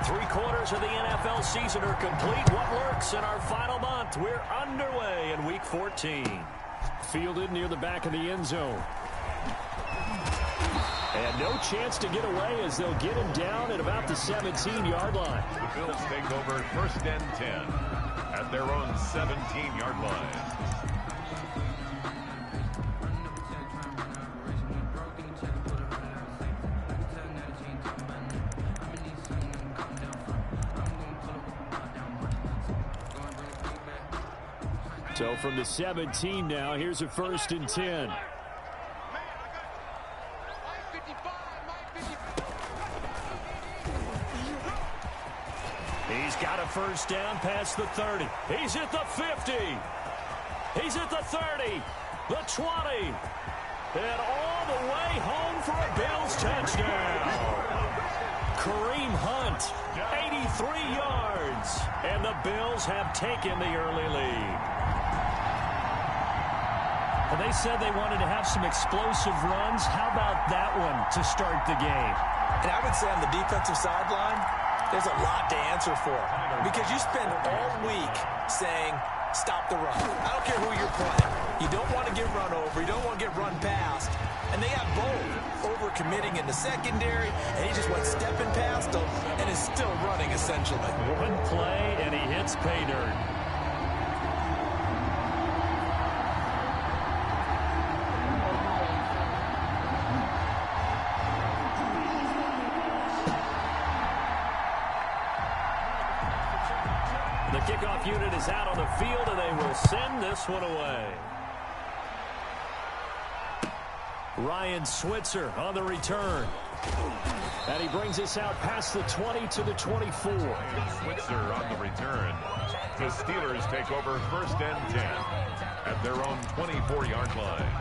Three-quarters of the NFL season are complete. What lurks in our final month? We're underway in Week 14. Fielded near the back of the end zone. And no chance to get away as they'll get him down at about the 17-yard line. The Bills take over 1st and 10 at their own 17-yard line. So from the 17 now, here's a 1st and 10. He's got a 1st down past the 30. He's at the 50. He's at the 30, the 20, and all the way home for a Bills touchdown. Kareem Hunt, 83 yards, and the Bills have taken the early lead. Well, they said they wanted to have some explosive runs. How about that one to start the game? And I would say on the defensive sideline, there's a lot to answer for because you spend all week saying, stop the run. I don't care who you're playing. You don't want to get run over. You don't want to get run past. And they have both over-committing in the secondary, and he just went stepping past them and is still running, essentially. One play, and he hits pay dirt. The kickoff unit is out on the field, and they will send this one away. Ryan Switzer on the return. And he brings us out past the 20 to the 24. Switzer on the return. The Steelers take over 1st and 10 at their own 24-yard line.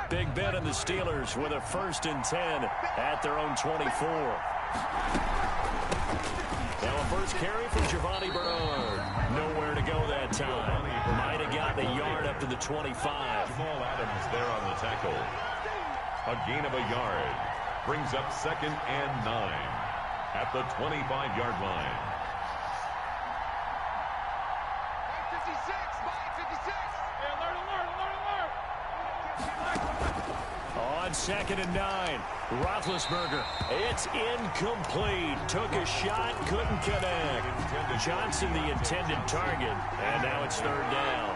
Big Ben and the Steelers with a 1st and 10 at their own 24. Now a first carry from Giovanni Bernard. Nowhere to go that time. Might have gotten a yard up to the 25. Jamal Adams there on the tackle. A gain of a yard. Brings up 2nd and 9 at the 25-yard line. 56, 56. Hey, alert. On 2nd and 9, Roethlisberger. It's incomplete. Took a shot, couldn't connect. Johnson the intended target, and now it's 3rd down.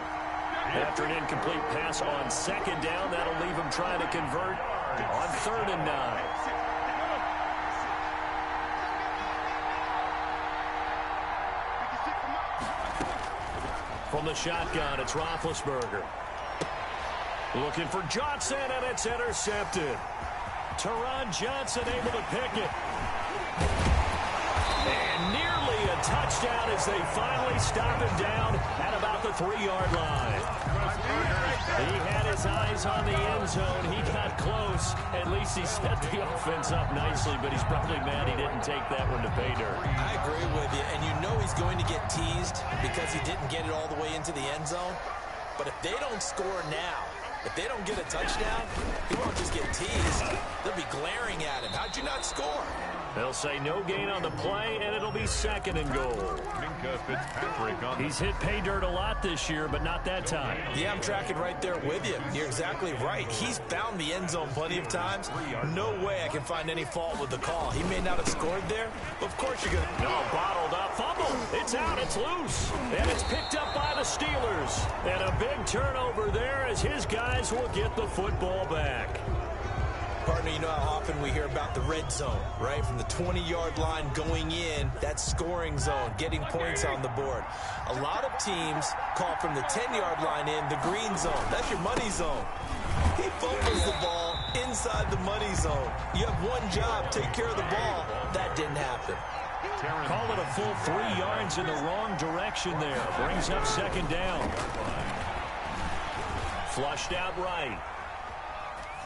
After an incomplete pass on 2nd down, that'll leave him trying to convert on 3rd and 9. From the shotgun, it's Roethlisberger. Looking for Johnson, and it's intercepted. Teron Johnson able to pick it. And nearly a touchdown as they finally stop him down at about the 3-yard line. He had his eyes on the end zone. He got close. At least he set the offense up nicely, but he's probably mad he didn't take that one to pay dirt. I agree with you, and you know he's going to get teased because he didn't get it all the way into the end zone. But if they don't score now, if they don't get a touchdown, he won't just get teased. They'll be glaring at him. How'd you not score? They'll say no gain on the play, and it'll be 2nd and goal. Minkah Fitzpatrick on. He's hit pay dirt a lot this year, but not that time. Yeah, I'm tracking right there with you. You're exactly right. He's found the end zone plenty of times. No way I can find any fault with the call. He may not have scored there, but of course you're going to. No, bottled up. Fumble. It's out. It's loose. And it's picked up by the Steelers. And a big turnover there as his guys will get the football back. Partner, you know how often we hear about the red zone, right? From the 20-yard line going in, that scoring zone, getting points on the board. A lot of teams call from the 10-yard line in the green zone. That's your money zone. He fumbles the ball inside the money zone. You have one job, take care of the ball. That didn't happen. Call it a full 3 yards in the wrong direction there. Brings up 2nd down. Flushed out right.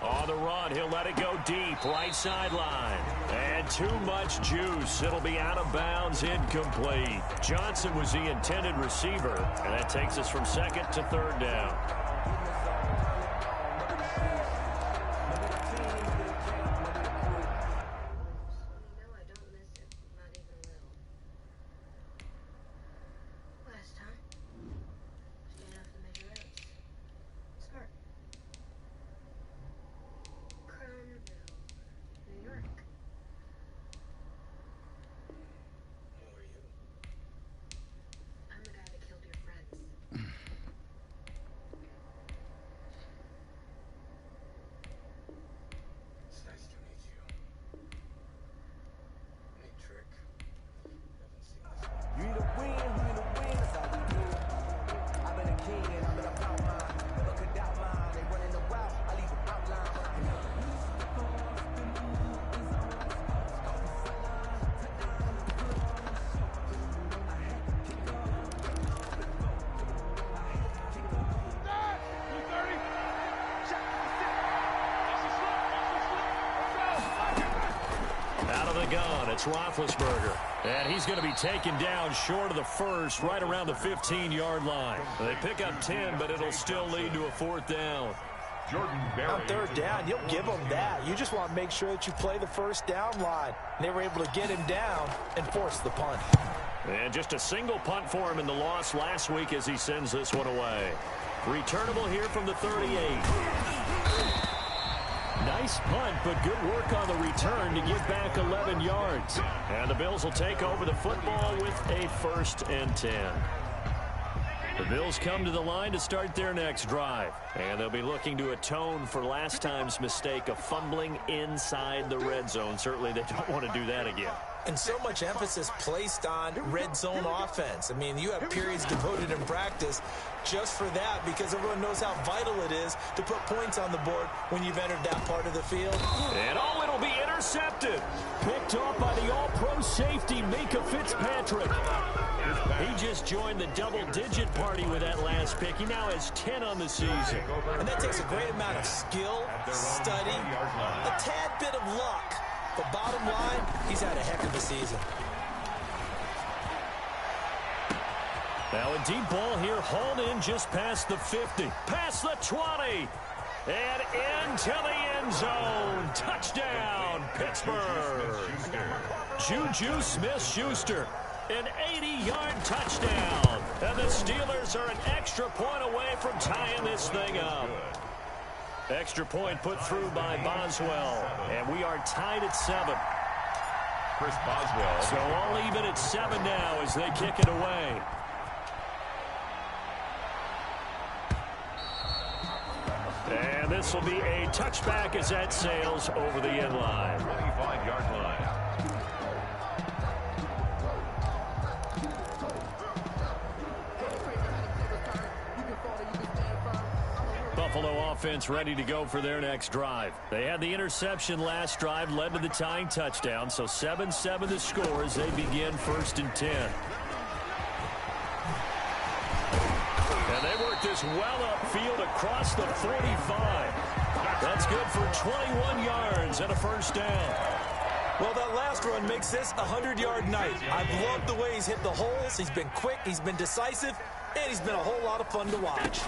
On the run, he'll let it go deep, right sideline. And too much juice. It'll be out of bounds, incomplete. Johnson was the intended receiver, and that takes us from second to third down. It's Roethlisberger, and he's going to be taken down short of the first, right around the 15-yard line. They pick up 10, but it'll still lead to a fourth down. Jordan Berry. On third down, you'll give them that. You just want to make sure that you play the first down line. They were able to get him down and force the punt. And just a single punt for him in the loss last week as he sends this one away. Returnable here from the 38. Nice punt, but good work on the return to give back 11 yards. And the Bills will take over the football with a 1st and 10. The Bills come to the line to start their next drive. And they'll be looking to atone for last time's mistake of fumbling inside the red zone. Certainly they don't want to do that again. And so much emphasis placed on red zone offense. I mean, you have periods devoted in practice just for that because everyone knows how vital it is to put points on the board when you've entered that part of the field. And it'll be intercepted. Picked off by the all-pro safety, Mika Fitzpatrick. He just joined the double-digit party with that last pick. He now has 10 on the season. And that takes a great amount of skill, study, a tad bit of luck. But bottom line, he's had a heck of a season. Now a deep ball here, hauled in just past the 50. Past the 20. And into the end zone. Touchdown, Pittsburgh. Juju Smith-Schuster. An 80-yard touchdown. And the Steelers are an extra point away from tying this thing up. Extra point put through by Boswell. And we are tied at 7. Chris Boswell. So all even at 7 now as they kick it away. And this will be a touchback as that sails over the end line. 25-yard line. Buffalo offense ready to go for their next drive. They had the interception last drive, led to the tying touchdown. So 7-7 the score as they begin 1st and 10. And they work this well upfield across the 45. That's good for 21 yards and a 1st down. Well, that last run makes this a 100-yard night. I've loved the way he's hit the holes. He's been quick, he's been decisive, and he's been a whole lot of fun to watch.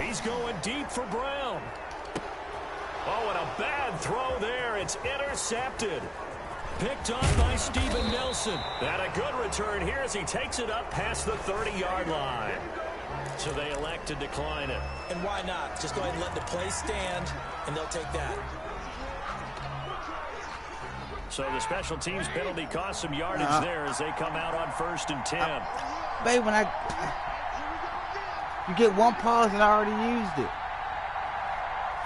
He's going deep for Brown. Oh, and a bad throw there. It's intercepted. Picked off by Steven Nelson. And a good return here as he takes it up past the 30-yard line. So they elect to decline it. And why not? Just go ahead and let the play stand, and they'll take that. So the special teams penalty cost some yardage there as they come out on 1st and 10. Babe, when you get one pause and I already used it.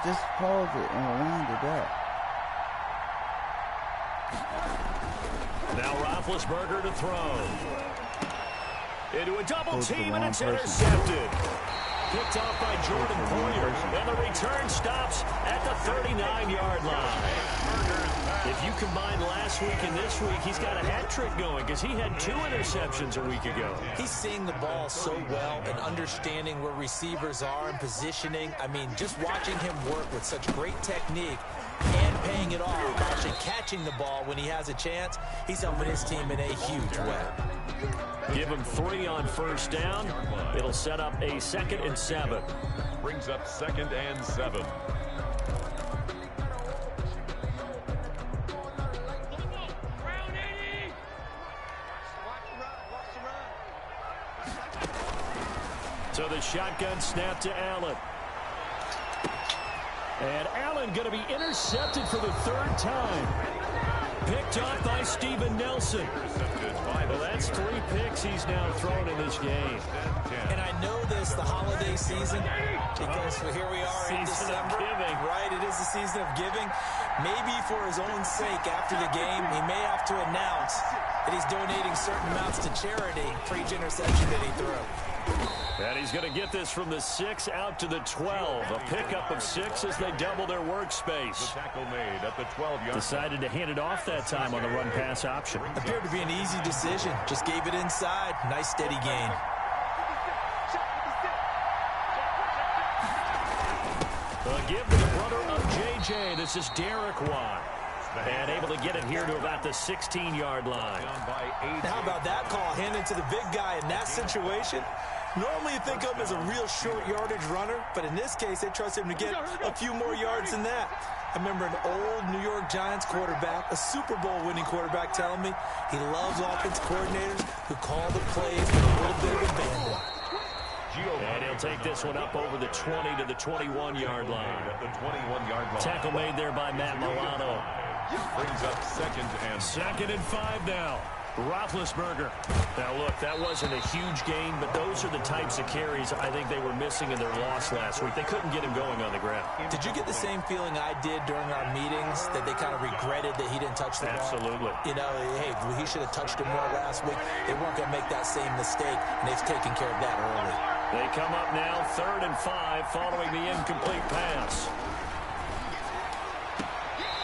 Just pause it and rewind it back. Now Roethlisberger to throw. Into a double team and it's intercepted. picked off by Jordan Poyer, and the return stops at the 39-yard line. If you combine last week and this week, he's got a hat trick going because he had 2 interceptions a week ago. He's seeing the ball so well and understanding where receivers are and positioning. I mean, just watching him work with such great technique and paying it off, actually catching the ball when he has a chance, he's helping his team in a huge way. Give him 3 on first down. It'll set up a 2nd and 7. Brings up 2nd and 7. So the shotgun snap to Allen. And Allen going to be intercepted for the 3rd time. Picked off by Steven Nelson. Well, that's 3 picks he's now thrown in this game. And I know this, the holiday season, because here we are in December. Right, it is the season of giving. Maybe for his own sake, after the game, he may have to announce that he's donating certain amounts to charity for each interception that he threw. And he's going to get this from the 6 out to the 12. A pickup of 6 as they double their workspace. The tackle made at the 12-yard. Decided to hand it off that time on the run-pass option. Appeared to be an easy decision. Just gave it inside. Nice steady gain. A give to the brother of J.J. This is Derek Watt. And able to get it here to about the 16-yard line. How about that call? Handed to the big guy in that situation. Normally you think of him as a real short yardage runner, but in this case, they trust him to get a few more yards than that. I remember an old New York Giants quarterback, a Super Bowl winning quarterback, telling me he loves offensive coordinators who call the plays with a little bit of abandon. And he'll take this one up over the 20 to the 21-yard line. At the 21-yard line. Tackle made there by Matt Milano. Brings up 2nd and 5 now. Roethlisberger. Now, look, that wasn't a huge gain, but those are the types of carries I think they were missing in their loss last week. They couldn't get him going on the ground. Did you get the same feeling I did during our meetings, that they kind of regretted that he didn't touch the ball? Absolutely. You know, hey, he should have touched it more last week. They weren't going to make that same mistake, and they've taken care of that early. They come up now 3rd and 5 following the incomplete pass.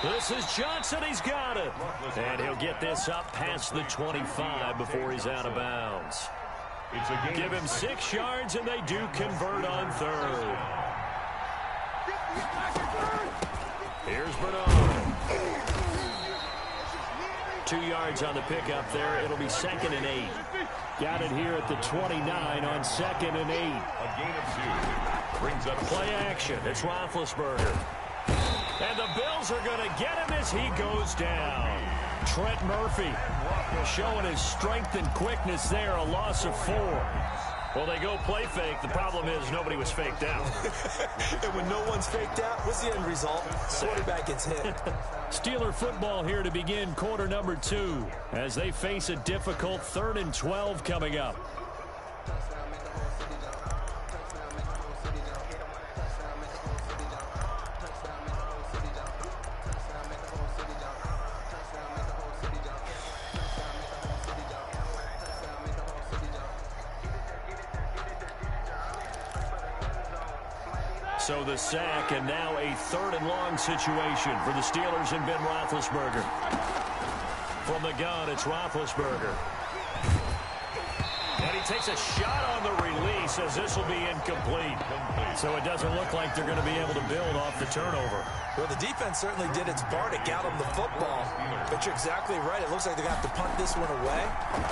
This is Johnson. He's got it. And he'll get this up past the 25 before he's out of bounds. Give him 6 yards, and they do convert on 3rd. Here's Bernard. 2 yards on the pickup there. It'll be 2nd and 8. Got it here at the 29 on 2nd and 8. A gain of 2. Brings up play action. It's Roethlisberger. And the Bills are going to get him as he goes down. Trent Murphy showing his strength and quickness there, a loss of 4. Well, they go play fake. The problem is nobody was faked out. And when no one's faked out, what's the end result? Quarterback gets hit. Steeler football here to begin quarter number 2 as they face a difficult 3rd and 12 coming up. So the sack, and now a 3rd and long situation for the Steelers and Ben Roethlisberger. From the gun, it's Roethlisberger. And he takes a shot on the release as this will be incomplete. So it doesn't look like they're going to be able to build off the turnover. Well, the defense certainly did its part to get them the football. But you're exactly right. It looks like they're going to have to punt this one away.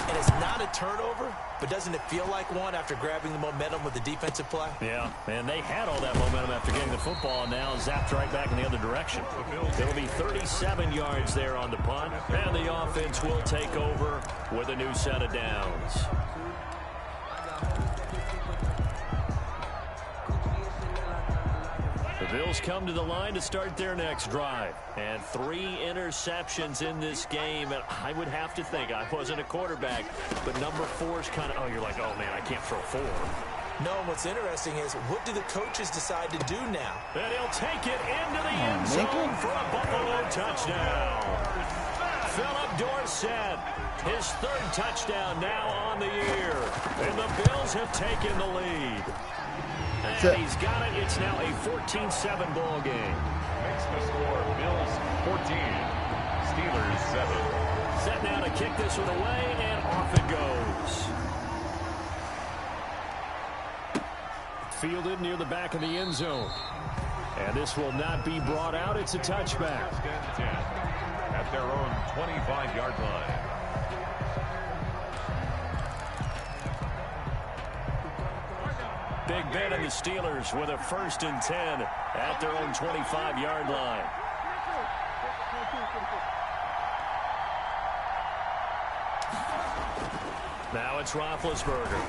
And it's not a turnover, but doesn't it feel like one after grabbing the momentum with the defensive play? Yeah, and they had all that momentum after getting the football, and now zapped right back in the other direction. It'll be 37 yards there on the punt, and the offense will take over with a new set of downs. The Bills come to the line to start their next drive. And 3 interceptions in this game. And I would have to think, I wasn't a quarterback, but number 4 is kind of, you're like, oh, man, I can't throw 4. No, what's interesting is, what do the coaches decide to do now? And he'll take it into the end zone for a Buffalo touchdown. Philip Dorsett, his 3rd touchdown now on the year. And the Bills have taken the lead. And he's got it. It's now a 14-7 ball game. Makes the score Bills 14, Steelers 7. Set now to kick this one away, and off it goes. Fielded near the back of the end zone. And this will not be brought out. It's a touchback. First and 10 at their own 25-yard line. Big Ben and the Steelers with a 1st and 10 at their own 25-yard line. Now it's Roethlisberger.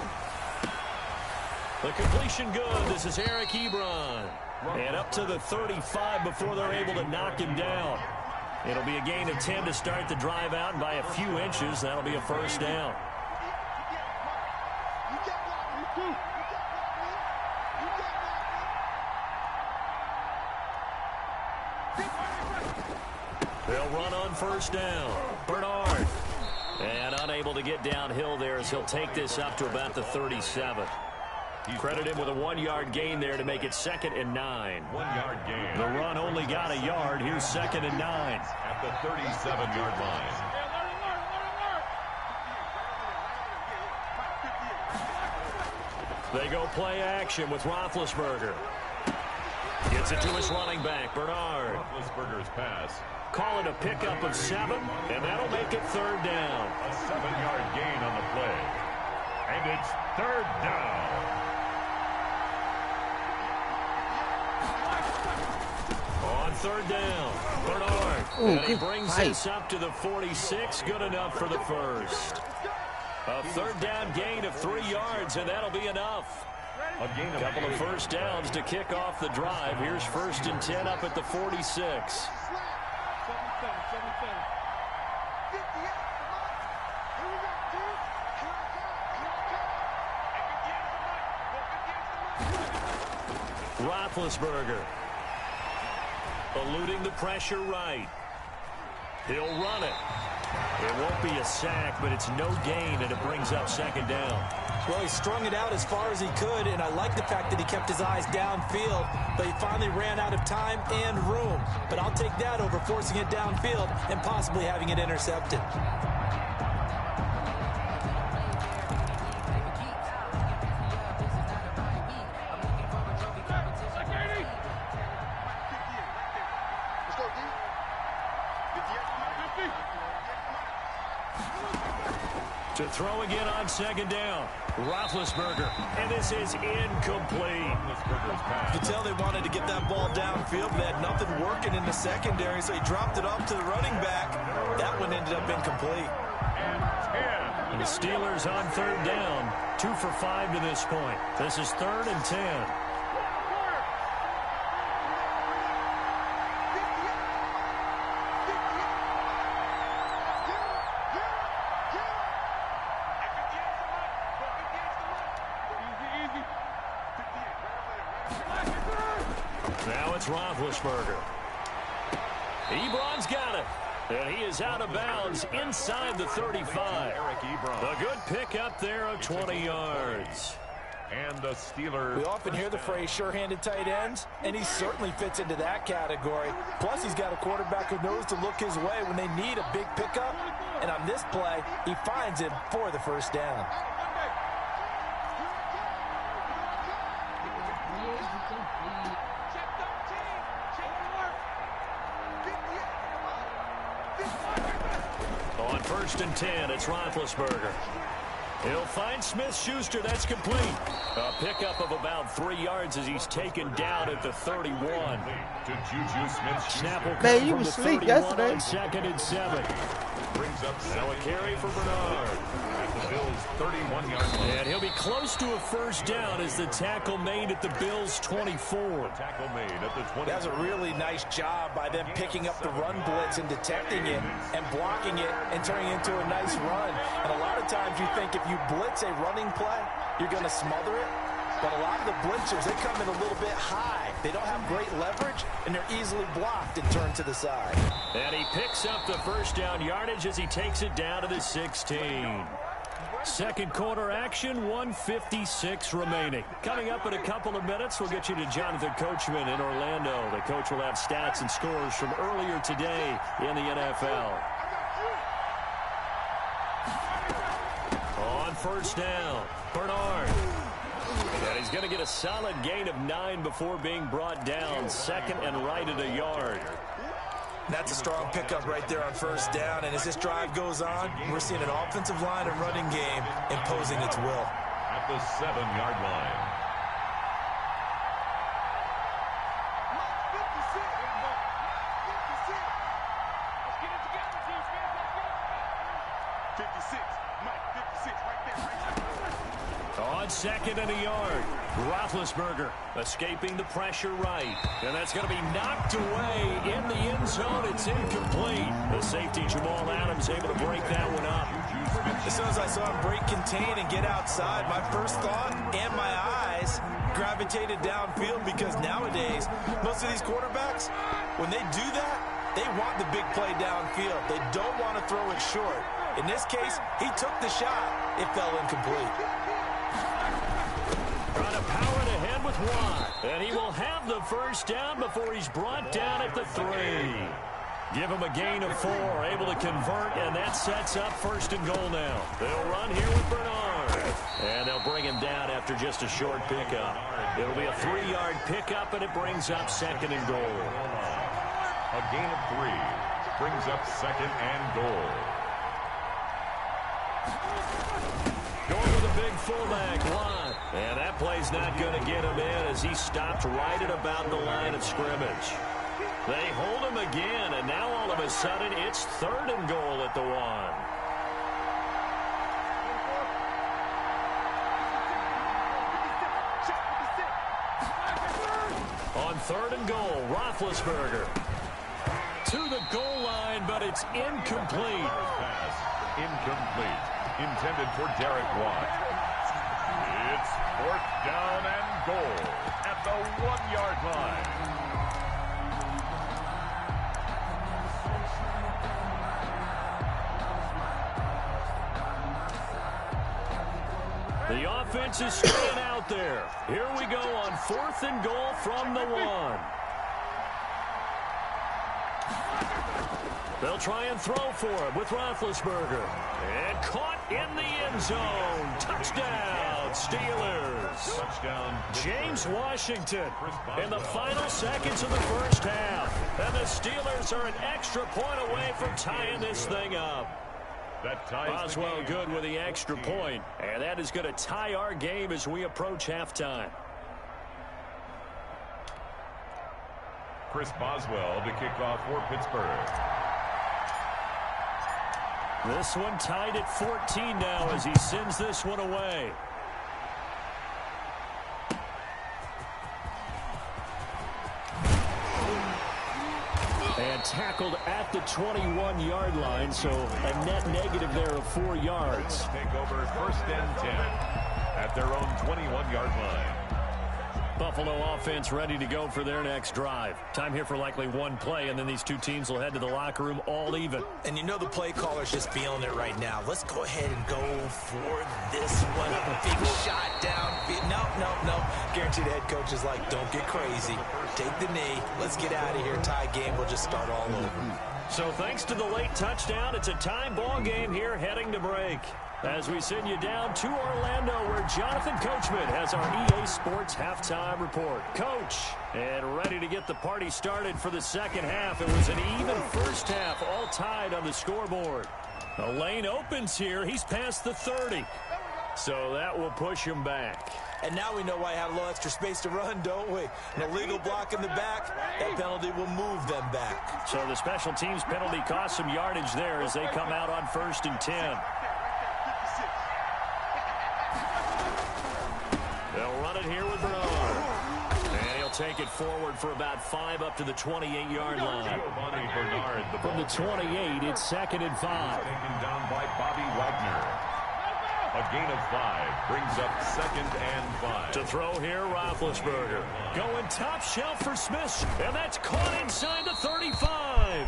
The completion good. This is Eric Ebron. And up to the 35 before they're able to knock him down. It'll be a gain of 10 to start the drive out, and by a few inches, that'll be a 1st down. They'll run on 1st down. Bernard. And unable to get downhill there as he'll take this up to about the 37. Credit him with a 1-yard gain there to make it 2nd and 9. 1-yard gain. The run only got a yard. Here's 2nd and 9. At the 37-yard line. They go play action with Roethlisberger. Gets it to his running back, Bernard. Roethlisberger's pass. Call it a pickup of 7, and that'll make it 3rd down. A 7-yard gain on the play. And it's 3rd down. On 3rd down, Bernard. And he brings this up to the 46. Good enough for the 1st. A 3rd down gain of 3 yards, and that'll be enough. A gain of couple of 1st downs to kick off the drive. Here's 1st and 10 up at the 46. Roethlisberger. Eluding the pressure right. He'll run it. It won't be a sack, but it's no gain, and it brings up 2nd down. Well, he strung it out as far as he could, and I like the fact that he kept his eyes downfield, but he finally ran out of time and room. But I'll take that over forcing it downfield and possibly having it intercepted. To throw again on 2nd down. Roethlisberger. And this is incomplete. You could tell they wanted to get that ball downfield, but they had nothing working in the secondary, so he dropped it off to the running back. That one ended up incomplete. And the Steelers on 3rd down. 2 for 5 to this point. This is 3rd and 10. Now it's Roethlisberger. Ebron's got it. And he is out of bounds inside the 35. Eric Ebron. A good pickup there of 20 yards. And the Steelers. We often hear the phrase sure-handed tight ends, and he certainly fits into that category. Plus, he's got a quarterback who knows to look his way when they need a big pickup. And on this play, he finds him for the 1st down. On 1st and 10, it's Roethlisberger. He'll find Smith-Schuster. That's complete. A pickup of about 3 yards as he's taken down at the 31. To Juju Smith-Schuster. Snap will come Man, you from was the asleep 31 yesterday. on 2nd and 7. Brings up Now a carry for Bernard. at the Bills' 31-yard line. And he'll be close to a 1st down as the tackle made at the Bills' 24. Tackle made at the 20. That's a really nice job by them picking up the run blitz and detecting it and blocking it and turning it into a nice run. And a lot of times you think if you blitz a running play, you're going to smother it. But a lot of the blitzers, they come in a little bit high. They don't have great leverage, and they're easily blocked and turned to the side. And he picks up the 1st down yardage as he takes it down to the 16. Second quarter action, 1:56 remaining. Coming up in a couple of minutes, we'll get you to Jonathan Coachman in Orlando. The coach will have stats and scores from earlier today in the NFL. On first down, Bernard. And he's going to get a solid gain of 9 before being brought down. Second and right at a yard. That's a strong pickup right there on first down. And as this drive goes on, we're seeing an offensive line and running game imposing its will. At the 7-yard line. On second and a yard, Roethlisberger escaping the pressure right. And that's going to be knocked away in the end zone. It's incomplete. The safety, Jamal Adams, able to break that one up. As soon as I saw him break contain and get outside, my first thought and my eyes gravitated downfield, because nowadays, most of these quarterbacks, when they do that, they want the big play downfield. They don't want to throw it short. In this case, he took the shot. It fell incomplete. Trying to power it ahead with Watt. And he will have the first down before he's brought down at the 3. Give him a gain of 4, able to convert, and that sets up first and goal now. They'll run here with Bernard. And they'll bring him down after just a short pickup. It'll be a 3-yard pickup, and it brings up second and goal. A gain of 3 brings up second and goal. Going with a big fullback, Watt. And that play's not going to get him in as he stopped right at about the line of scrimmage. They hold him again, and now all of a sudden it's third and goal at the 1. On third and goal, Roethlisberger to the goal line, but it's incomplete. Pass incomplete. Intended for Derek Watt. It's fourth down and goal at the 1-yard line. The offense is staying out there. Here we go on fourth and goal from the 1. They'll try and throw for it with Roethlisberger. And caught in the end zone. Touchdown, Steelers. Touchdown. James Washington in the final seconds of the first half. And the Steelers are an extra point away from tying this thing up. Boswell good with the extra point, and that is going to tie our game as we approach halftime. Chris Boswell to kick off for Pittsburgh. This one tied at 14 now as he sends this one away. And tackled at the 21-yard line, so a net negative there of 4 yards. Take over first and 10 at their own 21-yard line. Buffalo offense ready to go for their next drive. Time here for likely one play, and then these two teams will head to the locker room all even. And you know the play caller's just feeling it right now. Let's go ahead and go for this one. Big shot down. No. Guaranteed the head coach is like, don't get crazy. Take the knee. Let's get out of here. Tie game. We'll just start all over. So thanks to the late touchdown, it's a tie ball game here heading to break. As we send you down to Orlando, where Jonathan Coachman has our EA Sports halftime report. Coach, and ready to get the party started for the second half. It was an even first half, all tied on the scoreboard. The lane opens here. He's past the 30. So that will push him back. And now we know why I had a little extra space to run, don't we? An illegal block in the back, that penalty will move them back. So the special teams penalty cost some yardage there as they come out on first and 10. They'll run it here with Bernard. And he'll take it forward for about 5 up to the 28-yard line. From the 28, it's second and 5. Taken down by Bobby Wagner. A gain of 5 brings up second and 5. To throw here, Roethlisberger. Going top shelf for Smith. And that's caught inside the 35.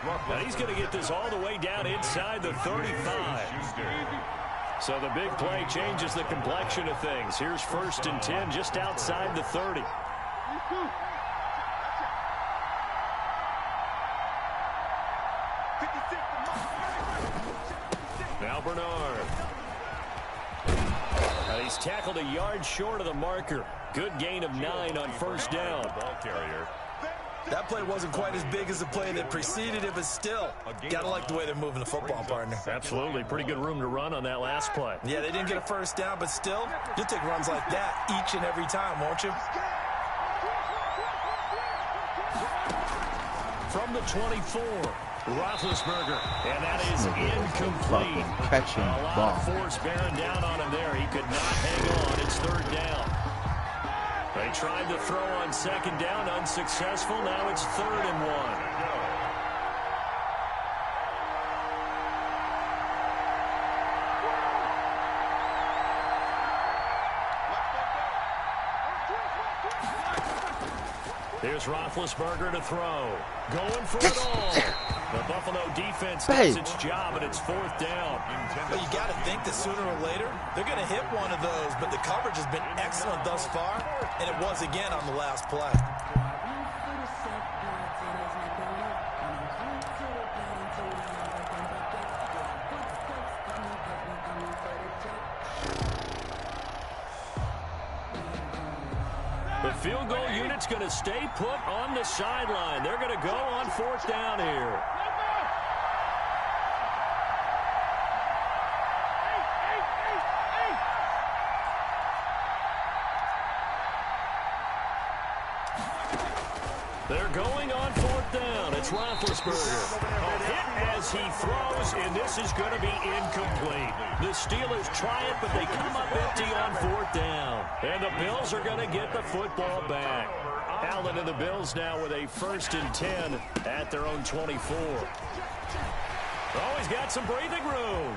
Now he's going to get this all the way down inside the 35. So the big play changes the complexion of things. Here's 1st and 10 just outside the 30. Now Bernard. And he's tackled a yard short of the marker. Good gain of 9 on 1st down. Ball carrier. That play wasn't quite as big as the play that preceded it, but still, got to like the way they're moving the football, partner. Absolutely. Pretty good room to run on that last play. Yeah, they didn't get a 1st down, but still, you'll take runs like that each and every time, won't you? From the 24, Roethlisberger, and that is incomplete. Catching a lot ball. of force bearing down on him there. He could not hang on. It's 3rd down. They tried to throw on 2nd down, unsuccessful. Now it's 3rd and 1. Here's Roethlisberger to throw. Going for it all. The Buffalo defense does its job, and it's 4th down. But you got to think that sooner or later, they're going to hit one of those. But the coverage has been excellent thus far, and it was again on the last play. The field goal unit's going to stay put on the sideline. They're going to go on 4th down here. They're going on 4th down. It's Roethlisberger. A hit as he throws, and this is going to be incomplete. The Steelers try it, but they come up empty on 4th down. And the Bills are going to get the football back. Allen and the Bills now with a 1st and 10 at their own 24. Oh, he's got some breathing room.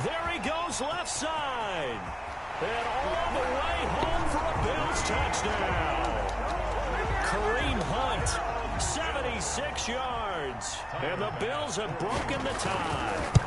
There he goes left side. And all the way home for a Bills touchdown. Kareem Hunt, 76 yards. And the Bills have broken the tie.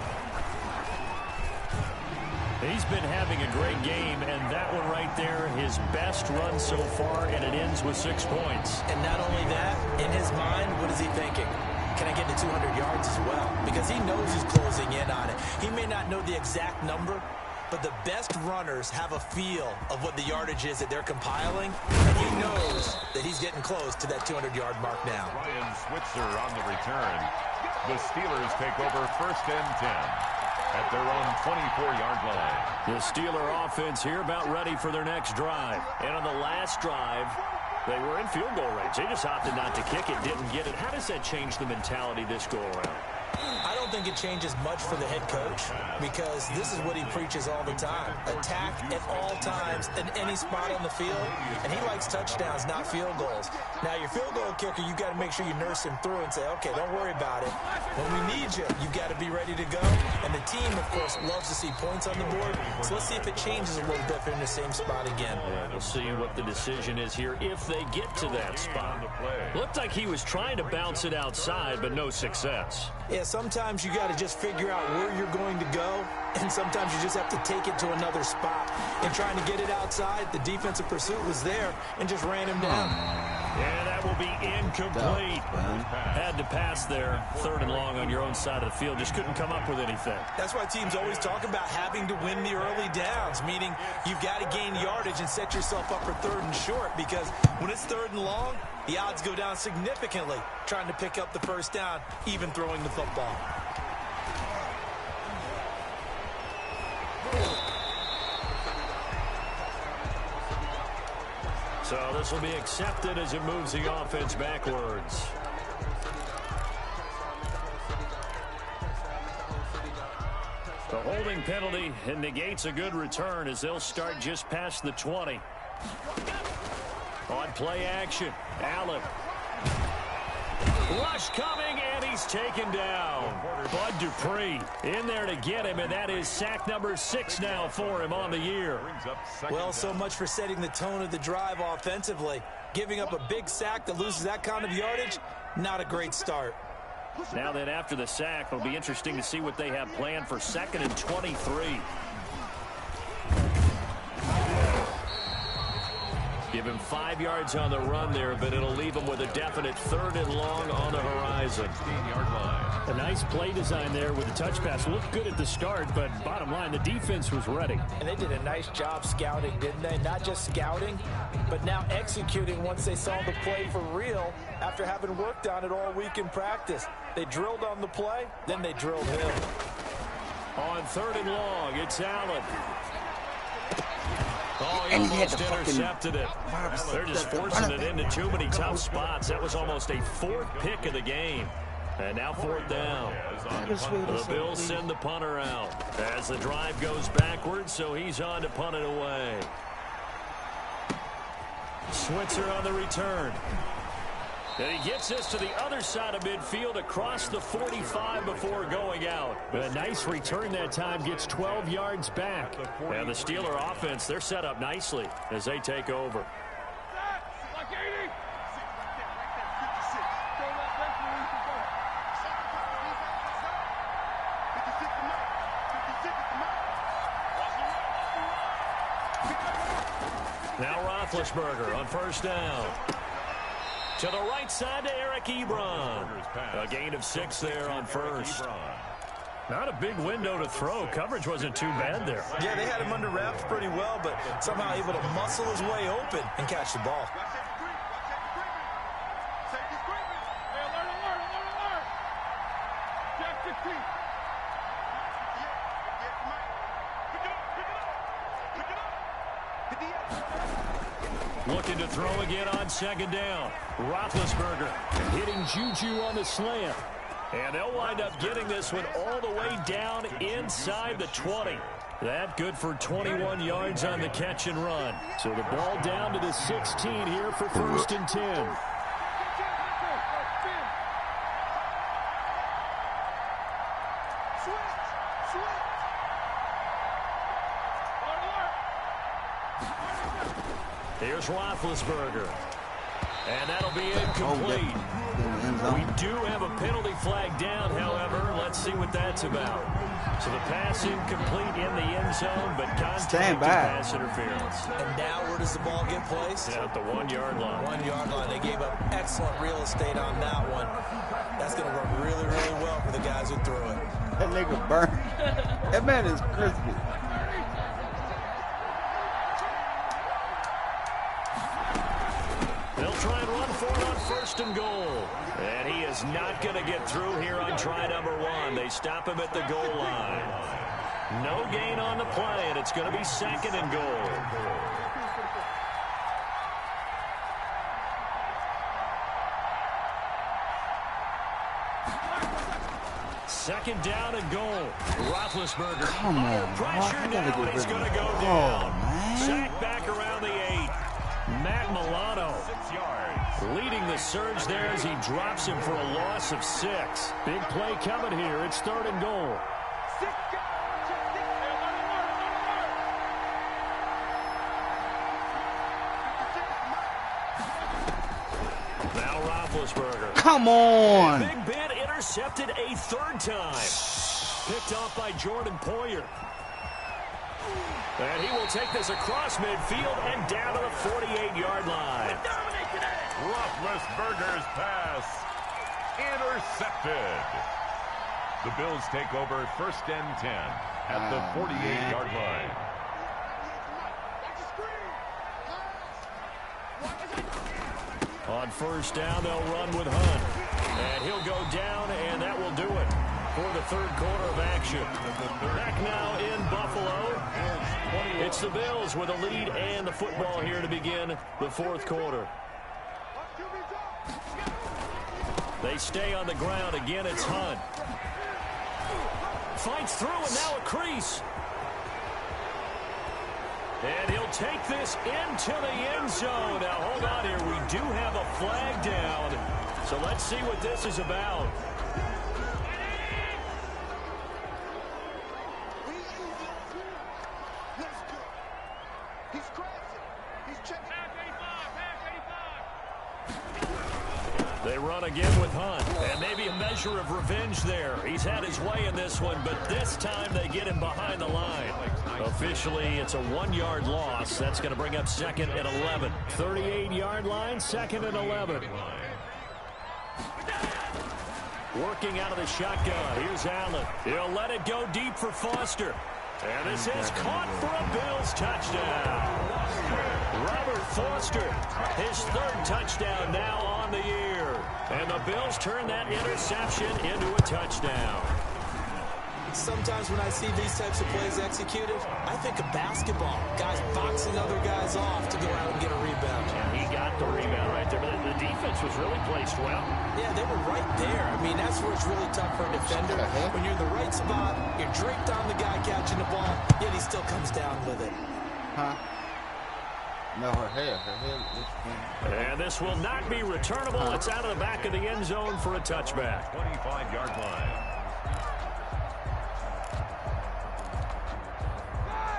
He's been having a great game, and that one right there, his best run so far, and it ends with 6 points. And not only that, in his mind, what is he thinking? Can I get to 200 yards as well? Because he knows he's closing in on it. He may not know the exact number, but the best runners have a feel of what the yardage is that they're compiling, and he knows that he's getting close to that 200-yard mark now. Ryan Switzer on the return. The Steelers take over 1st and 10 at their own 24-yard line. The Steeler offense here about ready for their next drive. And on the last drive, they were in field goal range. They just opted not to kick it, didn't get it. How does that change the mentality this go around? I don't think it changes much for the head coach because this is what he preaches all the time. Attack at all times in any spot on the field, and he likes touchdowns, not field goals. Now, your field goal kicker, you got to make sure you nurse him through and say, okay, don't worry about it. When we need you, you got to be ready to go. And the team, of course, loves to see points on the board. So let's see if it changes a little bit if they're in the same spot again. Yeah, we'll see what the decision is here if they get to that spot. Looked like he was trying to bounce it outside, but no success. Yeah, sometimes you got to just figure out where you're going to go, and sometimes you just have to take it to another spot. And trying to get it outside, the defensive pursuit was there and just ran him down. Yeah, that will be incomplete. Had to pass there. 3rd and long on your own side of the field. Just couldn't come up with anything. That's why teams always talk about having to win the early downs, meaning you've got to gain yardage and set yourself up for 3rd and short, because when it's 3rd and long, the odds go down significantly trying to pick up the 1st down, even throwing the football. So this will be accepted as it moves the offense backwards. The holding penalty negates a good return as they'll start just past the 20. On play action, Allen. Rush coming, and he's taken down. Bud Dupree in there to get him, and that is sack number 6 now for him on the year. Well, so much for setting the tone of the drive offensively. Giving up a big sack that loses that kind of yardage, not a great start. Now then, after the sack, it'll be interesting to see what they have planned for 2nd and 23. Give him 5 yards on the run there, but it'll leave him with a definite 3rd and long on the horizon. 16-yard line. A nice play design there with the touch pass. Looked good at the start, but bottom line, the defense was ready. And they did a nice job scouting, didn't they? Not just scouting, but now executing once they saw the play for real after having worked on it all week in practice. They drilled on the play, then they drilled him. On 3rd and long, it's Allen. Oh, And he had almost to fucking intercepted it. They're just forcing it into too many tough spots. That was almost a 4th pick of the game. And now 4th down. The Bills send the punter out as the drive goes backwards, so he's on to punt it away. Switzer on the return. And he gets this to the other side of midfield across the 45 before going out. A nice return that time, gets 12 yards back. And the Steeler offense, they're set up nicely as they take over. Now Roethlisberger on 1st down. To the right side to Eric Ebron. A gain of 6 there on 1st. Not a big window to throw. Coverage wasn't too bad there. Yeah, they had him under wraps pretty well, but somehow able to muscle his way open and catch the ball. Looking to throw again on 2nd down. Roethlisberger hitting Juju on the slant. And they'll wind up getting this one all the way down inside the 20. That good for 21 yards on the catch and run. So the ball down to the 16 here for 1st and 10. Here's Roethlisberger. And that'll be incomplete. We do have a penalty flag down, however. Let's see what that's about. So the pass incomplete in the end zone, but contact pass interference. And now where does the ball get placed? Yeah, at the 1-yard line. 1-yard line. They gave up excellent real estate on that one. That's going to work really, really well for the guys who threw it. That nigga burned. That man is crispy. They'll try and run for it on 1st and goal. And he is not going to get through here on try number 1. They stop him at the goal line. No gain on the play, and it's going to be 2nd and goal. Second down and goal. Roethlisberger. Come on, pressure now, and he's going to go down. Sack back around the 8. Matt Milano leading the surge there as he drops him for a loss of 6. Big play coming here. It's 3rd and goal. Now Roethlisberger. Come on. Big Ben intercepted a 3rd time. Picked off by Jordan Poyer. And he will take this across midfield and down to the 48-yard line. Roethlisberger's pass intercepted. The Bills take over 1st and 10 at the 48-yard line. On 1st down, they'll run with Hunt. And he'll go down, and that will do it for the 3rd quarter of action. Back now in Buffalo. It's the Bills with a lead and the football here to begin the 4th quarter. They stay on the ground. Again, it's Hunt. Fights through, and now a crease. And he'll take this into the end zone. Now, hold on here. We do have a flag down. So let's see what this is about. They run again with Hunt. And maybe a measure of revenge there. He's had his way in this one, but this time they get him behind the line. Officially, it's a 1-yard loss. That's going to bring up 2nd and 11. 38-yard line, 2nd and 11. Working out of the shotgun. Here's Allen. He'll let it go deep for Foster. And this is caught for a Bills touchdown. Robert Foster, his 3rd touchdown now on the year. And the Bills turn that interception into a touchdown. Sometimes when I see these types of plays executed, I think of basketball. Guys boxing other guys off to go out and get a rebound. And he got the rebound right there, but the defense was really placed well. Yeah, they were right there. I mean, that's where it's really tough for a defender. When you're in the right spot, you're draped on the guy catching the ball, yet he still comes down with it. Huh? No, her hair. And this will not be returnable. It's out of the back of the end zone for a touchback. 25-yard line.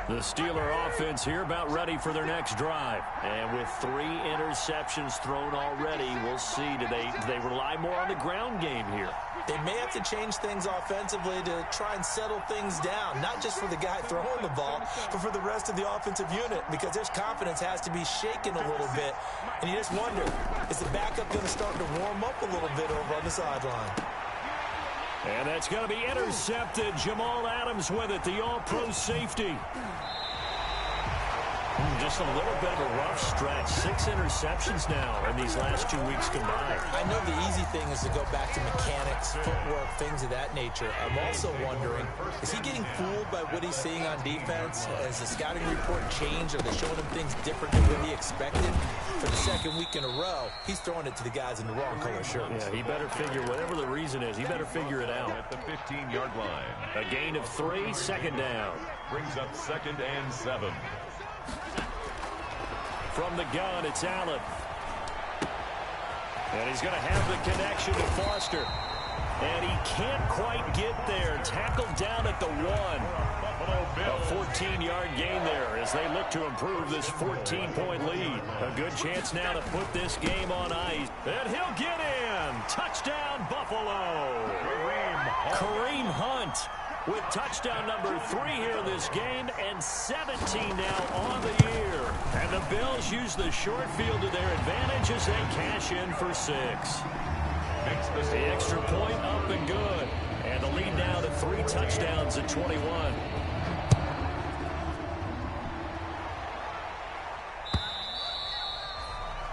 The Steeler offense here about ready for their next drive. And with 3 interceptions thrown already, we'll see. Do they rely more on the ground game here? They may have to change things offensively to try and settle things down, not just for the guy throwing the ball, but for the rest of the offensive unit, because their confidence has to be shaken a little bit. And you just wonder, is the backup going to start to warm up a little bit over on the sideline? And that's going to be intercepted. Jamal Adams with it, the all-pro safety. Just a little bit of a rough stretch. 6 interceptions now in these last 2 weeks combined. I know the easy thing is to go back to mechanics, footwork, things of that nature. I'm also wondering, is he getting fooled by what he's seeing on defense? Has the scouting report changed? Are they showing him things different than what he expected? For the 2nd week in a row, he's throwing it to the guys in the wrong color shirts. Yeah, he better figure, whatever the reason is, he better figure it out. At the 15-yard line. A gain of 3, 2nd down. Brings up 2nd and 7. From the gun, it's Allen. And he's going to have the connection to Foster. And he can't quite get there. Tackled down at the 1. A 14-yard gain there as they look to improve this 14-point lead. A good chance now to put this game on ice. And he'll get in. Touchdown, Buffalo. Kareem Hunt with touchdown number 3 here in this game, and 17 now on the year. And the Bills use the short field to their advantage as they cash in for 6. The extra point up and good. And the lead now to 3 touchdowns at 21.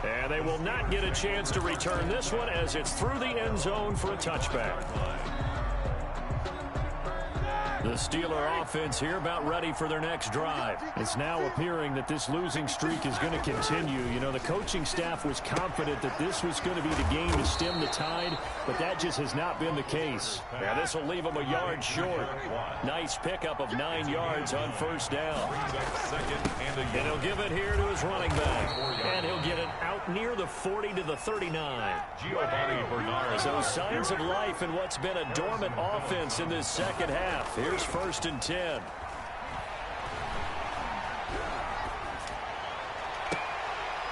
And they will not get a chance to return this one as it's through the end zone for a touchback. The Steeler offense here about ready for their next drive. It's now appearing that this losing streak is going to continue. You know, the coaching staff was confident that this was going to be the game to stem the tide, but that just has not been the case. Now this will leave them a yard short. Nice pickup of 9 yards on 1st down. And he'll give it here to his running back. And he'll get it out near the 40 to the 39. So signs of life in what's been a dormant offense in this 2nd half. Here's 1st and 10.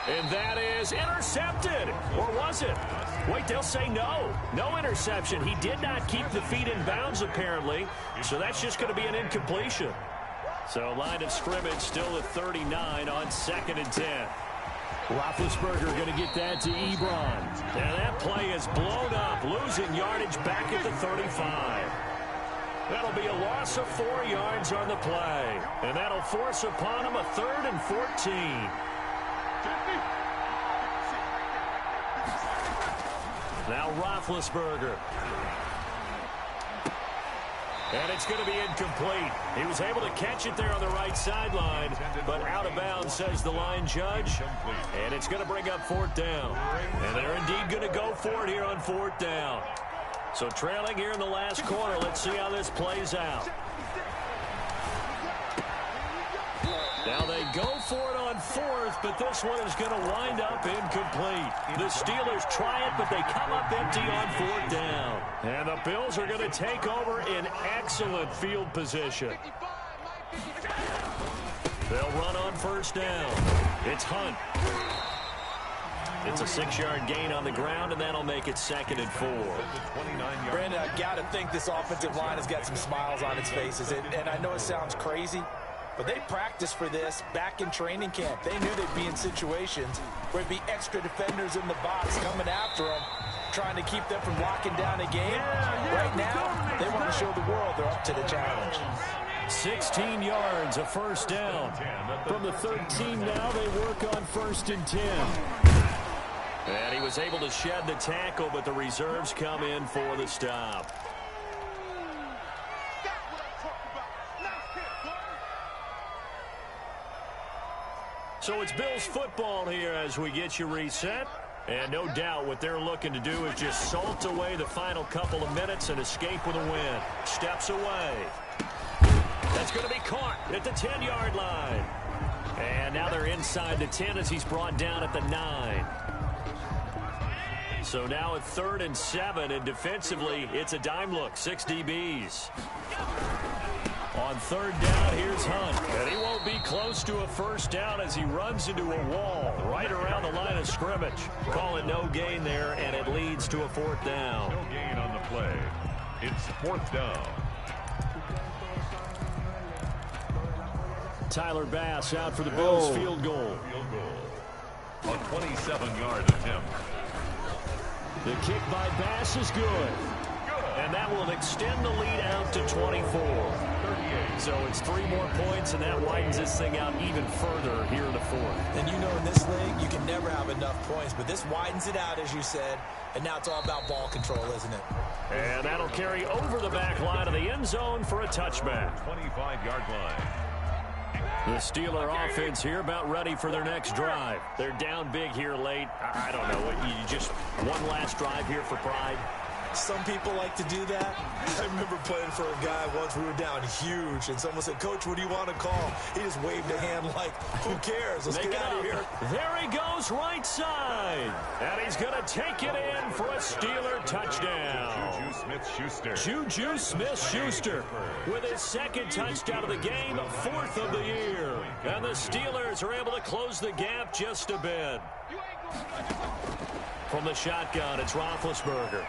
And that is intercepted. Or was it? Wait, they'll say no. No interception. He did not keep the feet in bounds, apparently. So that's just going to be an incompletion. So line of scrimmage still at 39 on 2nd and 10. Roethlisberger going to get that to Ebron. And that play is blown up, losing yardage back at the 35. That'll be a loss of 4 yards on the play. And that'll force upon him a 3rd and 14. Now Roethlisberger. And it's going to be incomplete. He was able to catch it there on the right sideline, but out of bounds, says the line judge. And it's going to bring up 4th down. And they're indeed going to go for it here on 4th down. So trailing here in the last quarter. Let's see how this plays out. Now they go for it on 4th, but this one is going to wind up incomplete. The Steelers try it, but they come up empty on 4th down. And the Bills are going to take over in excellent field position. They'll run on 1st down. It's Hunt. It's a 6-yard gain on the ground, and that'll make it 2nd and 4. Brandon, I got to think this offensive line has got some smiles on its faces. And I know it sounds crazy, but they practiced for this back in training camp. They knew they'd be in situations where there'd be extra defenders in the box coming after them, trying to keep them from locking down a game. Right now, they want to show the world they're up to the challenge. 16 yards, a first down. From the 13 now, they work on 1st and 10. And he was able to shed the tackle, but the reserves come in for the stop. So it's Bills football here as we get you reset. And no doubt what they're looking to do is just salt away the final couple of minutes and escape with a win. Steps away. That's going to be caught at the 10-yard line. And now they're inside the 10 as he's brought down at the 9. So now at 3rd and 7, and defensively, it's a dime look, 6 DBs. On 3rd down, here's Hunt. And he won't be close to a first down as he runs into a wall right around the line of scrimmage. Call it no gain there, and it leads to a 4th down. No gain on the play. It's 4th down. Tyler Bass out for the Bills field goal. A 27-yard attempt. The kick by Bass is good. And that will extend the lead out to 24. So it's 3 more points, and that widens this thing out even further here in the 4th. And you know in this league, you can never have enough points, but this widens it out, as you said, and now it's all about ball control, isn't it? And that'll carry over the back line of the end zone for a touchback. 25-yard line. The Steeler offense here about ready for their next drive. They're down big here late. I don't know. You just one last drive here for pride. Some people like to do that. I remember playing for a guy once. We were down huge, and someone said, "Coach, what do you want to call?" He just waved a hand like, "Who cares? Let's get out of here." There he goes, right side. And he's going to take it in for a Steeler touchdown. Juju Smith-Schuster. Juju Smith-Schuster with his 2nd touchdown of the game, 4th of the year. And the Steelers are able to close the gap just a bit. From the shotgun, it's Roethlisberger.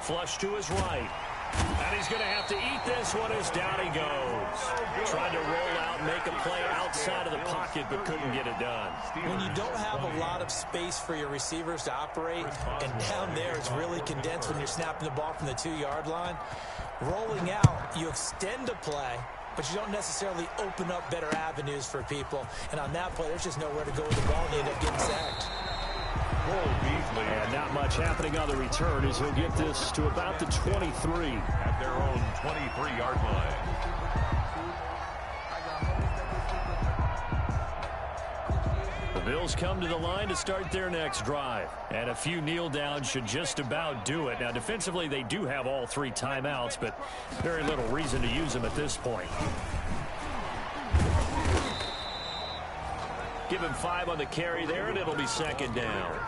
Flush to his right. And he's going to have to eat this one as down he goes. Trying to roll out, make a play outside of the pocket, but couldn't get it done. When you don't have a lot of space for your receivers to operate, and down there it's really condensed when you're snapping the ball from the 2-yard line, rolling out, you extend a play, but you don't necessarily open up better avenues for people. And on that play, there's just nowhere to go with the ball, and you end up getting sacked. And not much happening on the return as he'll get this to about the 23. At their own 23-yard line. The Bills come to the line to start their next drive. And a few kneel downs should just about do it. Now, defensively, they do have all 3 timeouts, but very little reason to use them at this point. Give him 5 on the carry there, and it'll be 2nd down.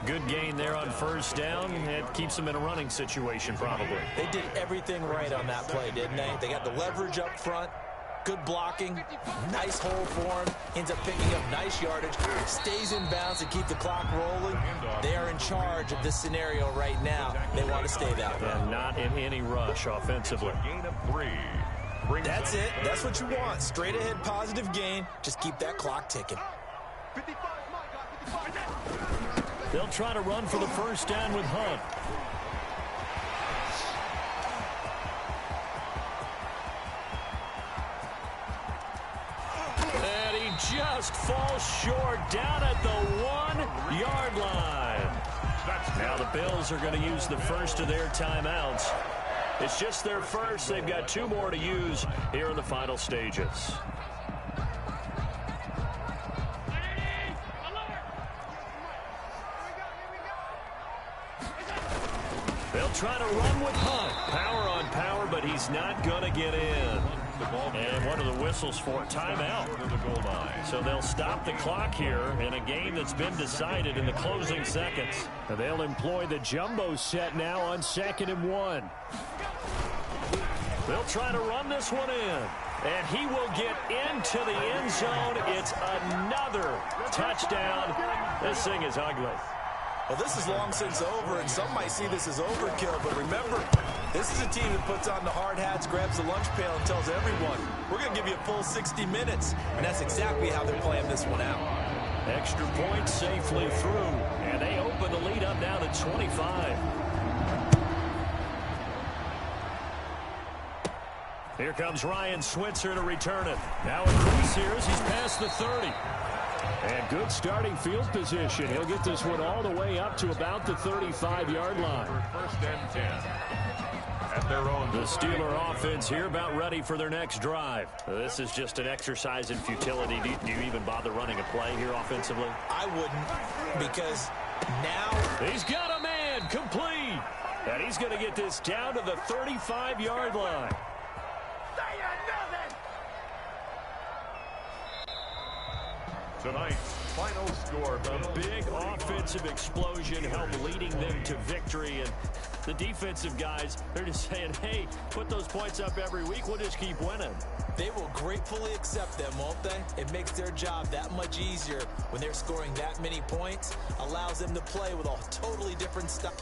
Good gain there on 1st down. It keeps them in a running situation, probably. They did everything right on that play, didn't they? They got the leverage up front, good blocking, nice hole for him, ends up picking up nice yardage, stays in bounds to keep the clock rolling. They are in charge of this scenario right now. They want to stay that way. And not in any rush offensively. Gain of 3. That's it. That's what you want. Straight ahead positive gain. Just keep that clock ticking. They'll try to run for the 1st down with Hunt. And he just falls short down at the 1-yard line. Now the Bills are going to use the first of their timeouts. It's just their first. They've got 2 more to use here in the final stages. They'll try to run with Hunt. Power on power, but he's not going to get in. And one of the whistles for timeout. So they'll stop the clock here in a game that's been decided in the closing seconds. And they'll employ the jumbo set now on 2nd and 1. They'll try to run this one in. And he will get into the end zone. It's another touchdown. This thing is ugly. Well, this is long since over, and some might see this as overkill. But remember, this is a team that puts on the hard hats, grabs the lunch pail, and tells everyone, we're going to give you a full 60 minutes. And that's exactly how they're playing this one out. Extra point safely through. And they open the lead up now to 25. Here comes Ryan Switzer to return it. Now a crease here as he's past the 30. And good starting field position. He'll get this one all the way up to about the 35-yard line. First and 10. At their own. The Steeler offense here about ready for their next drive. This is just an exercise in futility. Do you even bother running a play here offensively? I wouldn't, because now he's got a man complete. And he's going to get this down to the 35-yard line. Tonight's final score. A big offensive explosion helped leading them to victory. And the defensive guys, they're just saying, hey, put those points up every week. We'll just keep winning. They will gratefully accept them, won't they? It makes their job that much easier when they're scoring that many points. Allows them to play with a totally different style.